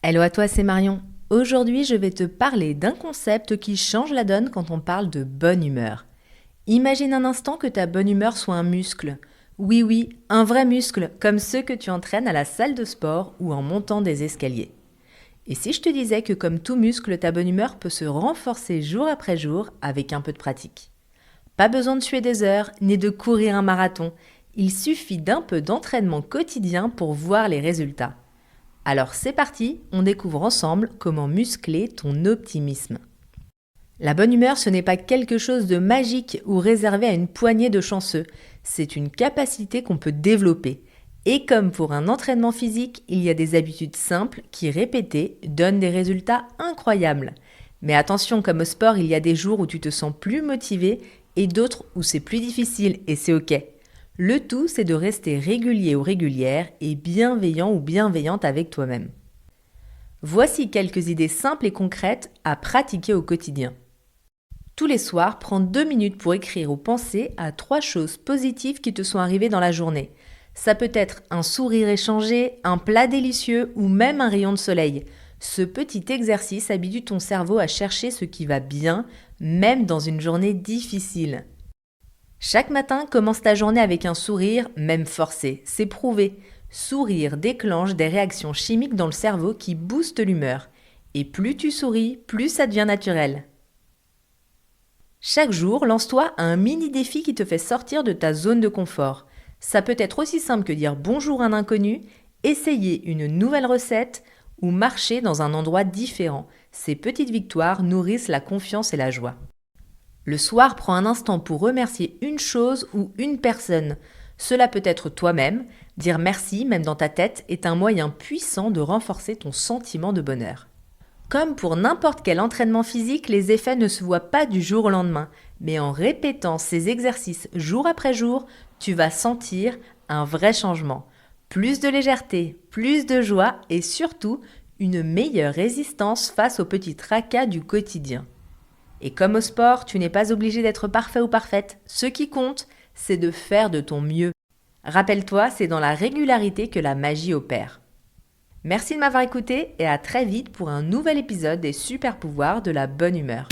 Hello à toi, c'est Marion. Aujourd'hui, je vais te parler d'un concept qui change la donne quand on parle de bonne humeur. Imagine un instant que ta bonne humeur soit un muscle. Oui, oui, un vrai muscle, comme ceux que tu entraînes à la salle de sport ou en montant des escaliers. Et si je te disais que comme tout muscle, ta bonne humeur peut se renforcer jour après jour avec un peu de pratique? Pas besoin de suer des heures, ni de courir un marathon. Il suffit d'un peu d'entraînement quotidien pour voir les résultats. Alors c'est parti, on découvre ensemble comment muscler ton optimisme. La bonne humeur, ce n'est pas quelque chose de magique ou réservé à une poignée de chanceux, c'est une capacité qu'on peut développer. Et comme pour un entraînement physique, il y a des habitudes simples qui, répétées, donnent des résultats incroyables. Mais attention, comme au sport, il y a des jours où tu te sens plus motivé et d'autres où c'est plus difficile et c'est ok. Le tout, c'est de rester régulier ou régulière et bienveillant ou bienveillante avec toi-même. Voici quelques idées simples et concrètes à pratiquer au quotidien. Tous les soirs, prends 2 minutes pour écrire ou penser à 3 choses positives qui te sont arrivées dans la journée. Ça peut être un sourire échangé, un plat délicieux ou même un rayon de soleil. Ce petit exercice habitue ton cerveau à chercher ce qui va bien, même dans une journée difficile. Chaque matin, commence ta journée avec un sourire, même forcé, c'est prouvé. Sourire déclenche des réactions chimiques dans le cerveau qui boostent l'humeur. Et plus tu souris, plus ça devient naturel. Chaque jour, lance-toi à un mini défi qui te fait sortir de ta zone de confort. Ça peut être aussi simple que dire bonjour à un inconnu, essayer une nouvelle recette ou marcher dans un endroit différent. Ces petites victoires nourrissent la confiance et la joie. Le soir, prends un instant pour remercier une chose ou une personne. Cela peut être toi-même. Dire merci, même dans ta tête, est un moyen puissant de renforcer ton sentiment de bonheur. Comme pour n'importe quel entraînement physique, les effets ne se voient pas du jour au lendemain. Mais en répétant ces exercices jour après jour, tu vas sentir un vrai changement. Plus de légèreté, plus de joie et surtout une meilleure résistance face aux petits tracas du quotidien. Et comme au sport, tu n'es pas obligé d'être parfait ou parfaite. Ce qui compte, c'est de faire de ton mieux. Rappelle-toi, c'est dans la régularité que la magie opère. Merci de m'avoir écouté et à très vite pour un nouvel épisode des super pouvoirs de la bonne humeur.